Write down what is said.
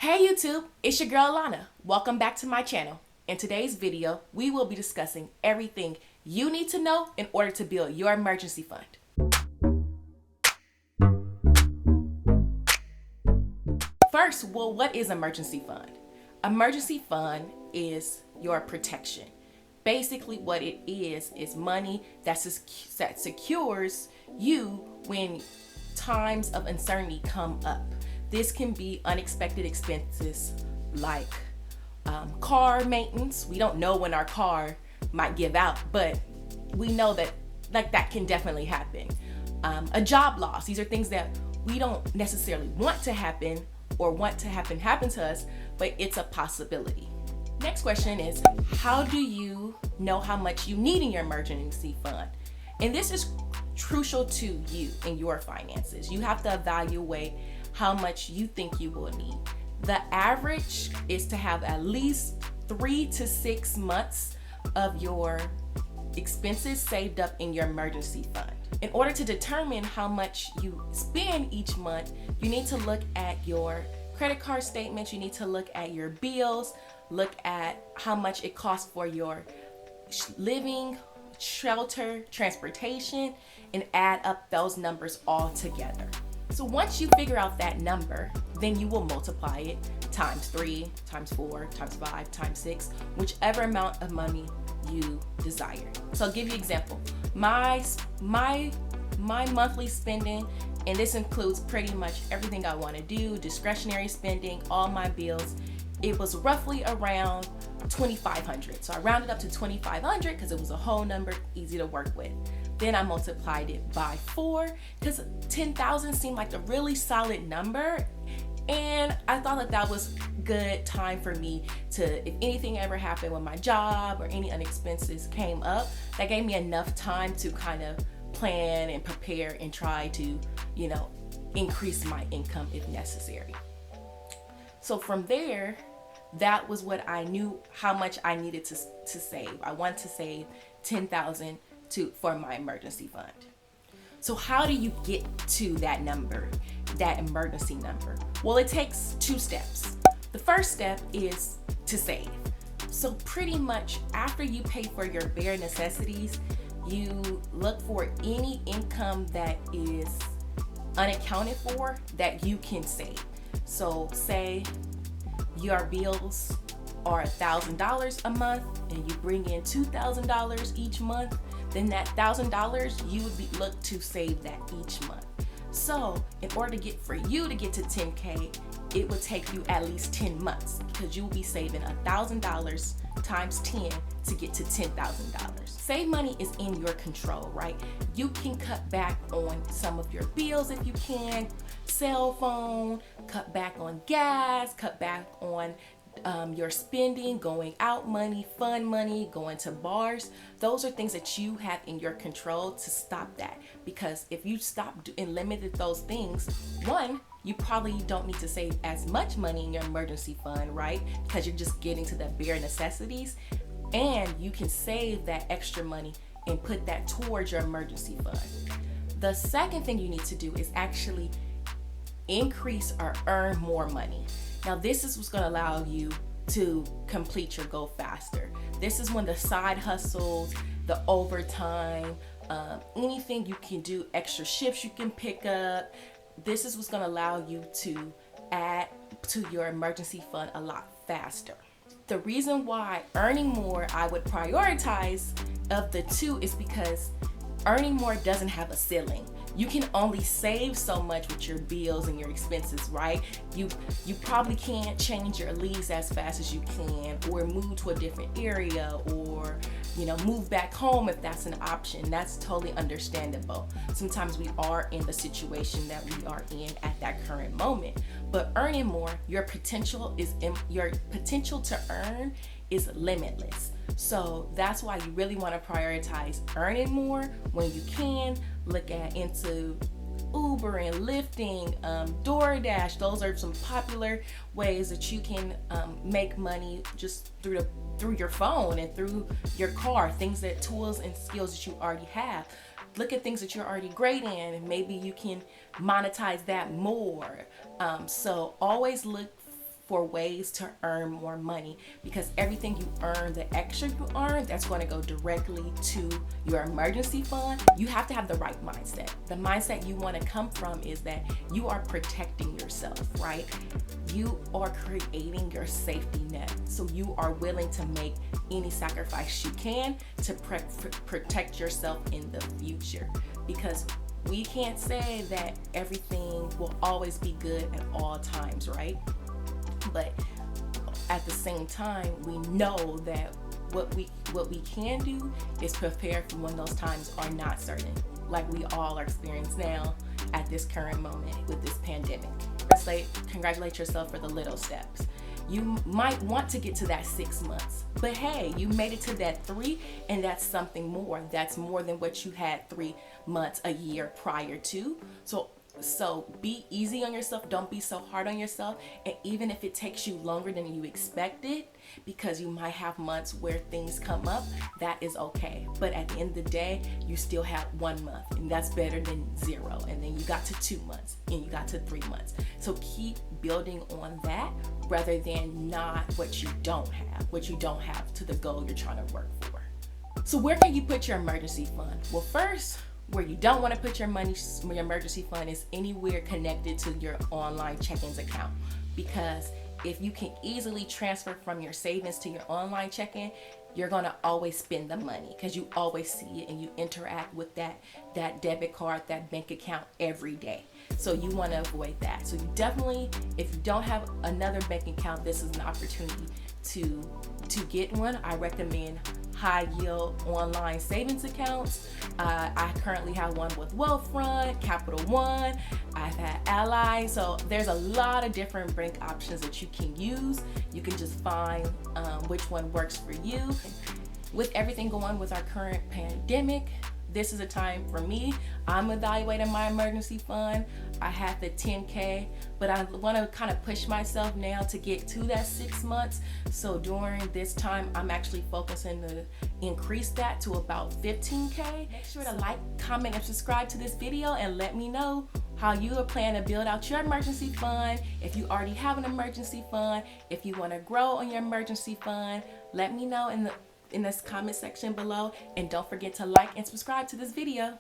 Hey YouTube, it's your girl Lana. Welcome back to my channel. In today's video, we will be discussing everything you need to know in order to build your emergency fund. First, what is emergency fund? Emergency fund is your protection. Basically what it is money that secures you when times of uncertainty come up. This can be unexpected expenses like car maintenance. We don't know when our car might give out, but we know that that can definitely happen. A job loss. These are things that we don't necessarily want to happen or want to happen to us, but it's a possibility. Next question is, how do you know how much you need in your emergency fund? And this is crucial to you and your finances. You have to evaluate how much you think you will need. The average is to have at least 3 to 6 months of your expenses saved up in your emergency fund. In order to determine how much you spend each month, you need to look at your credit card statements, you need to look at your bills, look at how much it costs for your living, shelter, transportation, and add up those numbers all together. So once you figure out that number, then you will multiply it times 3, times 4, times 5, times 6, whichever amount of money you desire. So I'll give you an example. My monthly spending, and this includes pretty much everything I want to do, discretionary spending, all my bills, it was roughly around $2,500. So I rounded up to $2,500 because it was a whole number, easy to work with. Then I multiplied it by 4 because 10,000 seemed like a really solid number. And I thought that was good time for me to, if anything ever happened with my job or any unexpenses came up, that gave me enough time to kind of plan and prepare and try to, increase my income if necessary. So from there, that was what I knew how much I needed to save. I wanted to save $10,000 for my emergency fund. So how do you get to that number, that emergency number? Well, it takes 2 steps. The first step is to save. So pretty much after you pay for your bare necessities, you look for any income that is unaccounted for that you can save. So say your bills are $1,000 a month and you bring in $2,000 each month, then that $1,000 you would look to save that each month. So in order for you to get to 10K, it would take you at least 10 months because you will be saving $1,000 times 10 to get to $10,000. Save money is in your control, right? You can cut back on some of your bills if you can, cell phone, cut back on gas, cut back on your spending, going out money, fun money, going to bars. Those are things that you have in your control to stop that. Because if you stop and limited those things, one, you probably don't need to save as much money in your emergency fund, right? Because you're just getting to the bare necessities, and you can save that extra money and put that towards your emergency fund. The second thing you need to do is actually increase or earn more money. Now this is what's going to allow you to complete your goal faster. This is when the side hustles, the overtime, anything you can do, extra shifts you can pick up, this is what's going to allow you to add to your emergency fund a lot faster. The reason why earning more I would prioritize of the two is because earning more doesn't have a ceiling. You can only save so much with your bills and your expenses, right? You probably can't change your lease as fast as you can, or move to a different area, or move back home if that's an option. That's totally understandable. Sometimes we are in the situation that we are in at that current moment. But earning more, your potential to earn is limitless. So that's why you really want to prioritize earning more when you can. Look into Uber and Lyfting, DoorDash. Those are some popular ways that you can make money just through your phone and through your car. Tools and skills that you already have. Look at things that you're already great in, and maybe you can monetize that more. So always look for ways to earn more money, because everything you earn, the extra you earn, that's going to go directly to your emergency fund. You have to have the right mindset. The mindset you want to come from is that you are protecting yourself, right? You are creating your safety net. So you are willing to make any sacrifice you can to protect yourself in the future, because we can't say that everything will always be good at all times, right? But at the same time, we know that what we can do is prepare for when those times are not certain, like we all are experiencing now at this current moment with this pandemic. Congratulate yourself for the little steps. You might want to get to that 6 months, but hey, you made it to that 3, and that's something more. That's more than what you had 3 months, a year prior to. So be easy on yourself. Don't be so hard on yourself. And even if it takes you longer than you expected, because you might have months where things come up, that is okay. But at the end of the day, you still have 1 month, and that's better than 0. And then you got to 2 months, and you got to 3 months. So keep building on that rather than not what you don't have to the goal you're trying to work for. So where can you put your emergency fund? Well, first, where you don't want to put your money, your emergency fund, is anywhere connected to your online check-ins account, because if you can easily transfer from your savings to your online check-in, you're going to always spend the money because you always see it and you interact with that debit card, that bank account every day. So you want to avoid that. So you definitely, if you don't have another bank account, this is an opportunity to get one. I recommend high yield online savings accounts. I currently have one with Wealthfront, Capital One. I've had Ally. So there's a lot of different bank options that you can use. You can just find which one works for you. With everything going with our current pandemic, this is a time for me. I'm evaluating my emergency fund. I have the 10K, but I want to kind of push myself now to get to that 6 months. So during this time, I'm actually focusing to increase that to about 15K. Make sure to like, comment, and subscribe to this video, and let me know how you are planning to build out your emergency fund. If you already have an emergency fund, if you want to grow on your emergency fund, let me know in this comment section below, and don't forget to like and subscribe to this video.